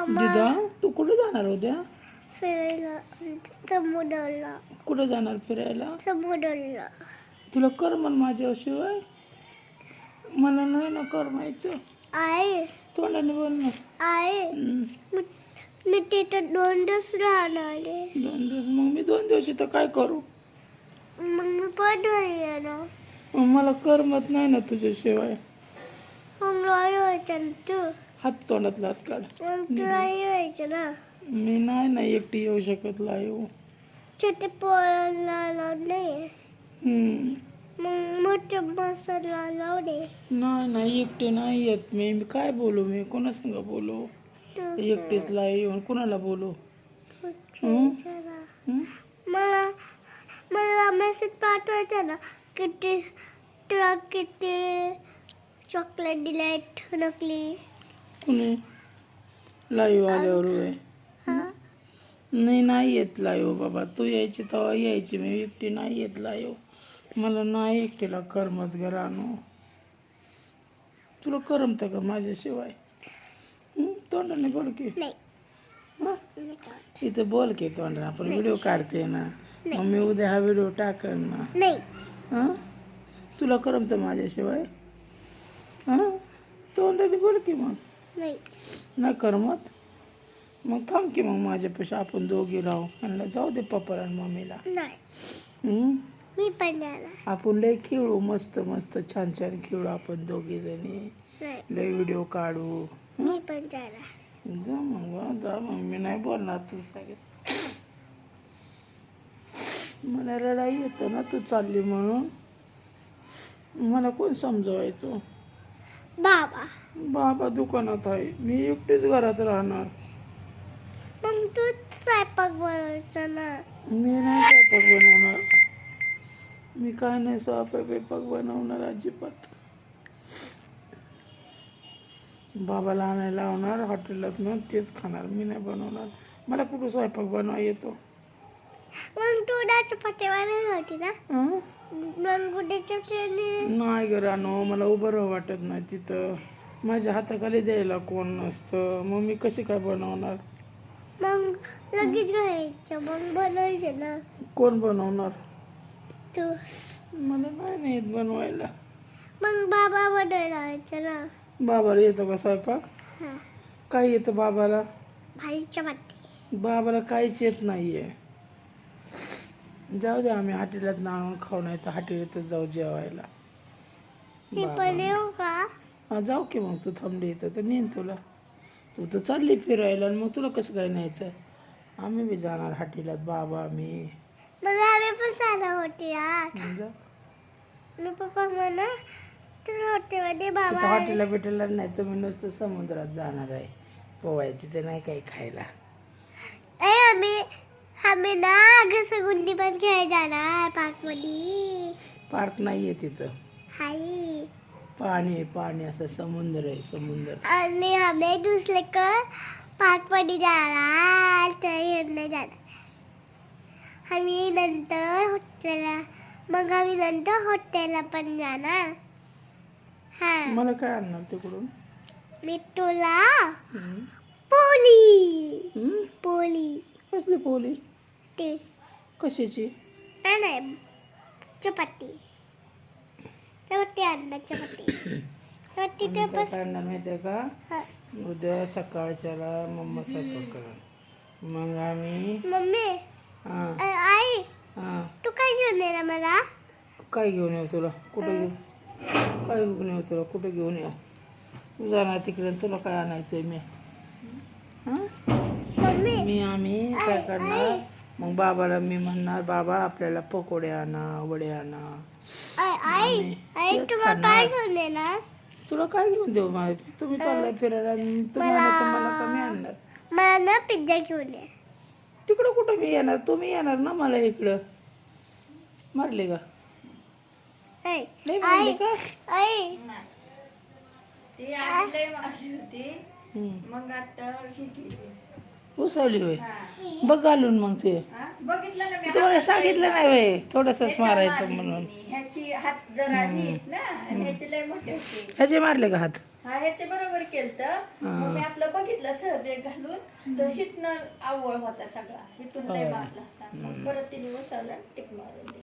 दिदा तू कुठे जाणार उद्या? फिरायला समुद्राला. कुठे जाणार फिरायला? समुद्राला. तुला करमन माझ्याशिवाय? मला नाही ना करमायचं. आई तोंडाने बोल ना. आई मी तिथं 2 दिवस राहणार आहे. 2 दिवस? मग मी 2 दिवस इथं काय करू? मग मी पण घरी येणार. मग मला करमत नाही ना तुझ्याशिवाय. मग व्हायचं ना तू. हात तोंडातला हात काढ. मग तुला यायचं ना. मी नाही ना एकटी येऊ शकत लाईव. छोटे पोरांना लावून नाही. मग मोठ्या माणसाला लावू दे. नाही एकटी नाही येत मी. मी काय बोलू? मी कोणासंग बोलू? एकटीच लाईव्ह येऊन कोणाला बोलू? मला मला मेसेज पाठवायचा ना किती तुला किती चॉकलेट दिलेत नकली. कुणी? लाईव्ह आल्यावर होय? नाही येत लाईव्ह बाबा. तू यायची तेव्हा यायची. मी एकटी नाही येत लाईव्ह. मला नाही एकटीला करमत ग रानू. तुला करमतं का माझ्याशिवाय? तोंडाने बोल की. इथं बोल की तोंडाने. आपण व्हिडिओ काढते ना. मग मी उद्या हा व्हिडिओ टाकन ना. तुला करमतं माझ्याशिवाय? तोंडाने बोल की. मग नाही करमत? मग थांब की. मग माझ्यापाशी आपण दोघी राहू. आणि जाऊ दे पप्पाला आणि मम्मीला. मी पण जाणार. आपण लय खेळू. मस्त मस्त छान छान खेळू आपण दोघी जणी. लय व्हिडिओ काढू. मी पण जाणार. जा मग मी नाही बोलणार तू सांगितलं. मला रडाई येतं ना तू चालली म्हणून. मला कोण समजवायचं? बाबा दुकानात आहे. मी एकटीच घरात राहणार. मग तू स्वयंपाक बनवायचा ना. मी नाही स्वयंपाक बनवणार. मी काय नाही स्वयंपाक बनवणार अजिबात. बाबाला आणायला लावणार हॉटेलात ना. तेच खाणार. मी नाही बनवणार. मला कुठं स्वयंपाक बनवा येतो? मग तू चपाती बनवली होती ना. मग कुठे चपाती नाही ग रानो. मला उभं राहू वाटत नाही तिथं. माझ्या हाताखाली द्यायला कोण नसतं. मग मी कशी काय बनवणार? मग लगेच घ्यायचं. मग बनवायचं ना. कोण बनवणार? तू. मला नाही येत बनवायला. मग बाबा बनवायला यायचं ना. बाबाला येतो का स्वयंपाक? काय येतं बाबाला? भाजी चपाती. बाबाला काहीच येत नाहीये. जाऊ दे आम्ही हॉटेलात आणून खाऊ. नाही तर हॉटेलातच जाऊ जेवायला. मी पण येऊ का? जाऊ की. मग तू थांबली इथं तर नेईन तुला. तू तर चालली फिरायला. आणि मग तुला कसं काय न्यायचं? आम्ही बी जाणार हॉटेलात. बाबा मी. मग आम्ही पण जाणार होती यार. मी पप्पा म्हणा तर हॉटेलमध्ये बाबा. हॉटेलला भेटेला नाही तर मी नुसतं समुद्रात जाणार आहे पोवाय. तिथे नाही काही खायला. आम्ही ना घसरगुंडी पण खेळ जाणार पार्क मध्ये. पार्क नाहीये तिथं. हाय पाणी असं समुद्र आहे. समुद्र. आणि आम्ही दुसरे पार्क मध्ये जाणार. तर नाही जाणार आम्ही नंतर हॉटेलला. मग आम्ही नंतर हॉटेलला पण जाणार. मला काय आणणार तिकडून? मी तुला पोली. कसली पोली? ते कशाची? नाही चपाती. चपाती आणणार. चपाती ते बस आणणार माहितीये का? उद्या सकाळच्याला मम्मा स्वयंपाक करा. मग आम्ही. मम्मी आई तू काय घेऊन येणार मला? काय घेऊन येऊ तुला? कुठे घेऊ? काय घेऊन येऊ तुला? कुठे घेऊन येऊ? तू जाणार तिकडे. तुला काय आणायचंय? मी आम्ही काय करणार? मग बाबाला मी म्हणणार बाबा आपल्याला पकोडे आणा, वडे आणा. आई तुला काय घेऊन येणार? तुला काय घेऊन देऊ? तुम्ही चाललाय फिरायला. मला कमी आणणार. मला ना पिझ्झा घेऊन ये. तिकडं कुठं मी येणार? तुम्ही येणार ना मला इकडं. मारले का? नाही मारले का? ती आधी लय मारली होती. मग आता उसवली होय हा. बघ घालून मग ते हा? बघितलं ना मी तुम्हाला हातात सांगितलं नाही वय थोडसच ह्याच्यावर मारायचं मारली म्हणून तिने. ह्याची हात जरा नीट ना आणि ह्याचे लय मोठे होते. ह्याचे मारले का हात हा ह्याचे बरोबर केलत. मग मी आपलं बघितलं सहज एक घालून तर हिथनं आवळ होता सगळा. हिथून लय मारला होता. मग परत तिने उसवलं टिक मारून दिली.